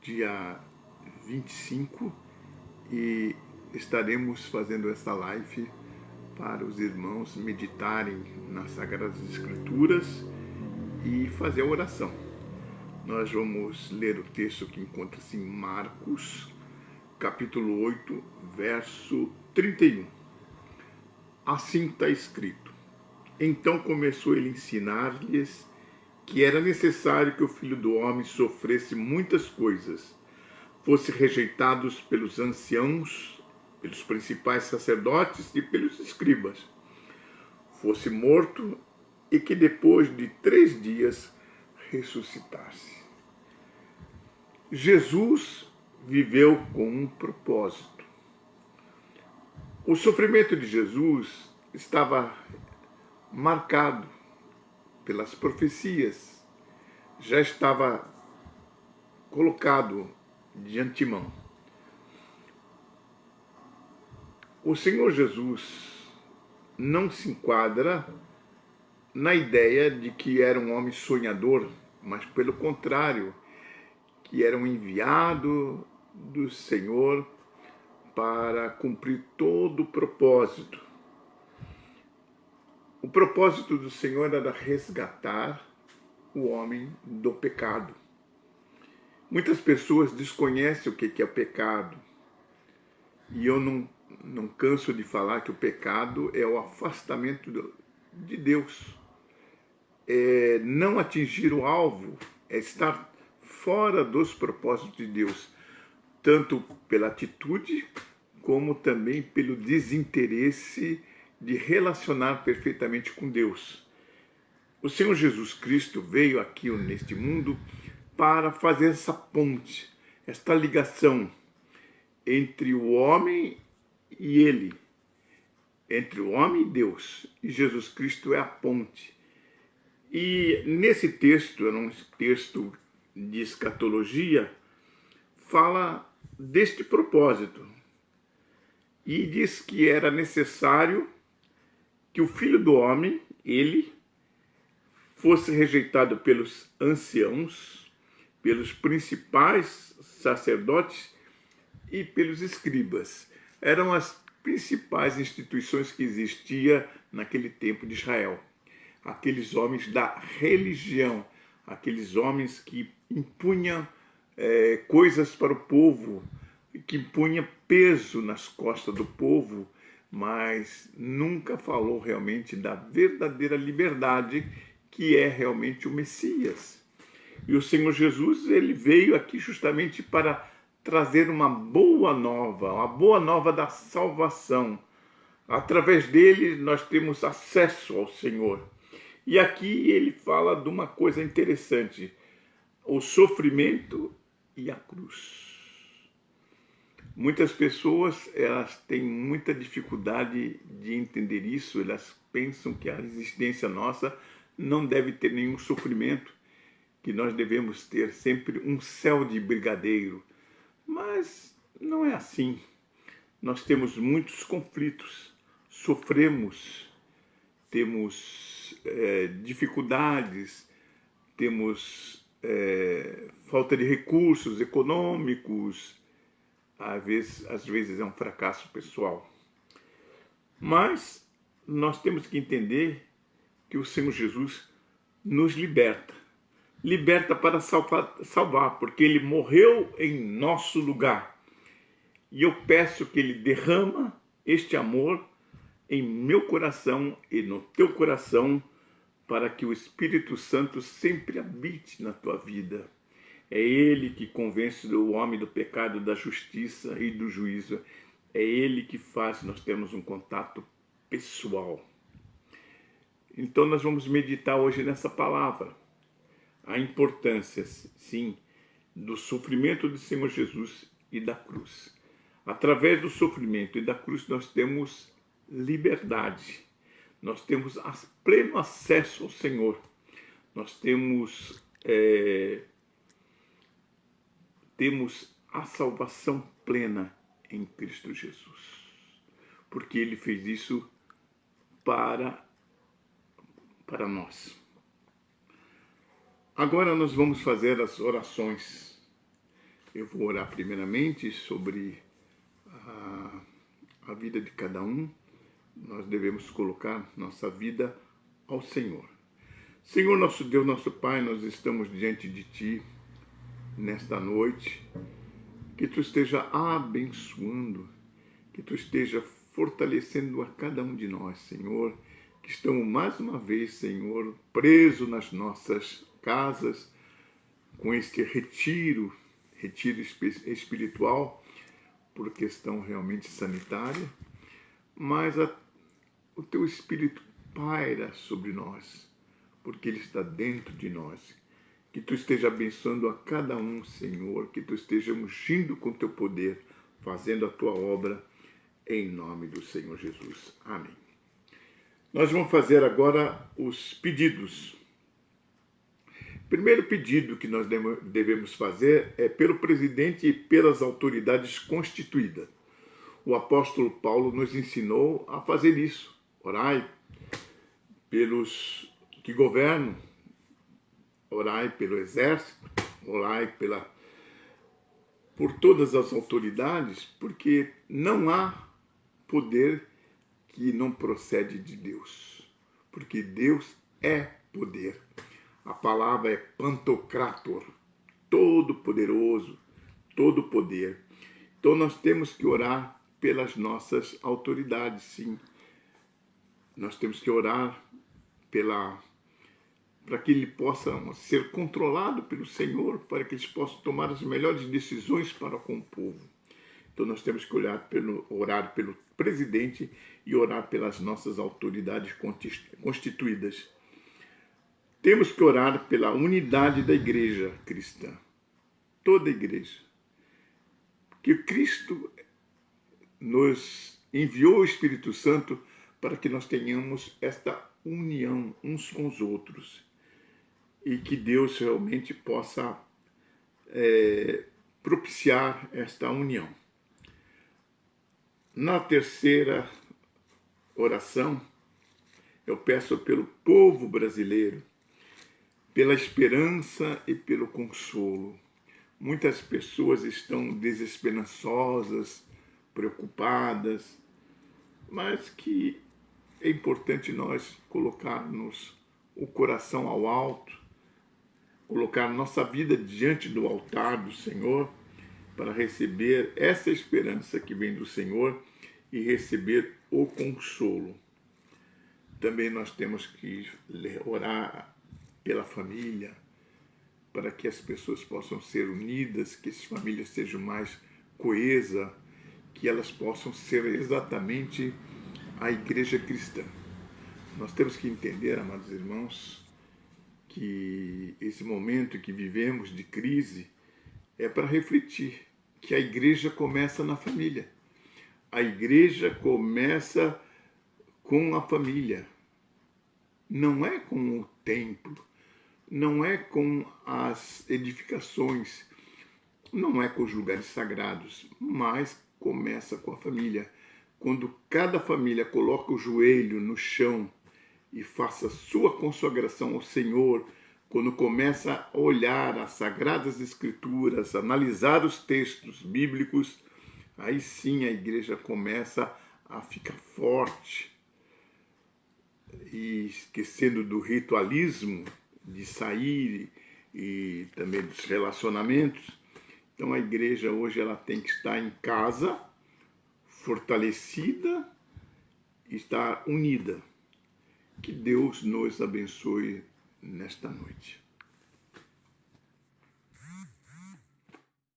dia 25 e estaremos fazendo esta live para os irmãos meditarem nas Sagradas Escrituras e fazer a oração. Nós vamos ler o texto que encontra-se em Marcos, capítulo 8, verso 31. Assim está escrito: Então começou ele a ensinar-lhes que era necessário que o Filho do Homem sofresse muitas coisas, fosse rejeitado pelos anciãos, pelos principais sacerdotes e pelos escribas, fosse morto e que depois de 3 dias ressuscitasse. Jesus viveu com um propósito. O sofrimento de Jesus estava marcado pelas profecias, já estava colocado de antemão. O Senhor Jesus não se enquadra na ideia de que era um homem sonhador, mas pelo contrário, que era um enviado do Senhor para cumprir todo o propósito. O propósito do Senhor era resgatar o homem do pecado. Muitas pessoas desconhecem o que é o pecado. E eu não canso de falar que o pecado é o afastamento de Deus. É não atingir o alvo, é estar fora dos propósitos de Deus, tanto pela atitude como também pelo desinteresse de relacionar perfeitamente com Deus. O Senhor Jesus Cristo veio aqui neste mundo para fazer essa ponte, esta ligação entre o homem e ele, entre o homem e Deus. E Jesus Cristo é a ponte. E nesse texto, é um texto de escatologia, fala deste propósito. E diz que era necessário que o Filho do Homem, ele, fosse rejeitado pelos anciãos, pelos principais sacerdotes e pelos escribas. Eram as principais instituições que existiam naquele tempo de Israel. Aqueles homens da religião, aqueles homens que impunham coisas para o povo, que impunham peso nas costas do povo, mas nunca falou realmente da verdadeira liberdade que é realmente o Messias. E o Senhor Jesus, ele veio aqui justamente para trazer uma boa nova da salvação. Através dele nós temos acesso ao Senhor. E aqui ele fala de uma coisa interessante: o sofrimento e a cruz. Muitas pessoas, elas têm muita dificuldade de entender isso. Elas pensam que a existência nossa não deve ter nenhum sofrimento, que nós devemos ter sempre um céu de brigadeiro. Mas não é assim. Nós temos muitos conflitos, sofremos, temos dificuldades, temos falta de recursos econômicos, às vezes é um fracasso pessoal. Mas nós temos que entender que o Senhor Jesus nos liberta. Liberta para salvar, porque ele morreu em nosso lugar. E eu peço que ele derrama este amor em meu coração e no teu coração, para que o Espírito Santo sempre habite na tua vida. É ele que convence o homem do pecado, da justiça e do juízo. É ele que faz nós termos um contato pessoal. Então nós vamos meditar hoje nessa palavra. A importância, sim, do sofrimento do Senhor Jesus e da cruz. Através do sofrimento e da cruz nós temos liberdade. Nós temos pleno acesso ao Senhor. Nós temos a salvação plena em Cristo Jesus. Porque ele fez isso para nós. Agora nós vamos fazer as orações. Eu vou orar primeiramente sobre a vida de cada um. Nós devemos colocar nossa vida ao Senhor. Senhor, nosso Deus, nosso Pai, nós estamos diante de Ti nesta noite. Que Tu esteja abençoando, que Tu esteja fortalecendo a cada um de nós, Senhor, que estamos mais uma vez, Senhor, presos nas nossas casas, com este retiro espiritual, por questão realmente sanitária, mas o Teu Espírito paira sobre nós, porque Ele está dentro de nós. Que Tu esteja abençoando a cada um, Senhor, que Tu esteja ungindo com Teu poder, fazendo a Tua obra, em nome do Senhor Jesus. Amém. Nós vamos fazer agora os pedidos. Primeiro pedido que nós devemos fazer é pelo presidente e pelas autoridades constituídas. O apóstolo Paulo nos ensinou a fazer isso. Orai pelos que governam, orai pelo exército, orai por todas as autoridades, porque não há poder que não procede de Deus, porque Deus é poder. A palavra é Pantocrator, todo poderoso, todo poder. Então nós temos que orar pelas nossas autoridades, sim. Nós temos que orar para que ele possa ser controlado pelo Senhor, para que eles possam tomar as melhores decisões para com o povo. Então nós temos que orar pelo presidente e orar pelas nossas autoridades constituídas. Temos que orar pela unidade da igreja cristã, toda a igreja. Que Cristo nos enviou o Espírito Santo para que nós tenhamos esta união uns com os outros e que Deus realmente possa propiciar esta união. Na terceira oração, eu peço pelo povo brasileiro, pela esperança e pelo consolo. Muitas pessoas estão desesperançosas, preocupadas, mas que é importante nós colocarmos o coração ao alto, colocar nossa vida diante do altar do Senhor para receber essa esperança que vem do Senhor e receber o consolo. Também nós temos que orar pela família, para que as pessoas possam ser unidas, que as famílias sejam mais coesas, que elas possam ser exatamente a igreja cristã. Nós temos que entender, amados irmãos, que esse momento que vivemos de crise é para refletir que a igreja começa na família. A igreja começa com a família. Não é com o templo, não é com as edificações, não é com os lugares sagrados, mas começa com a família. Quando cada família coloca o joelho no chão e faça sua consagração ao Senhor, quando começa a olhar as Sagradas Escrituras, analisar os textos bíblicos, aí sim a igreja começa a ficar forte. E esquecendo do ritualismo, de sair e também dos relacionamentos. Então a igreja hoje ela tem que estar em casa, fortalecida, estar unida. Que Deus nos abençoe nesta noite.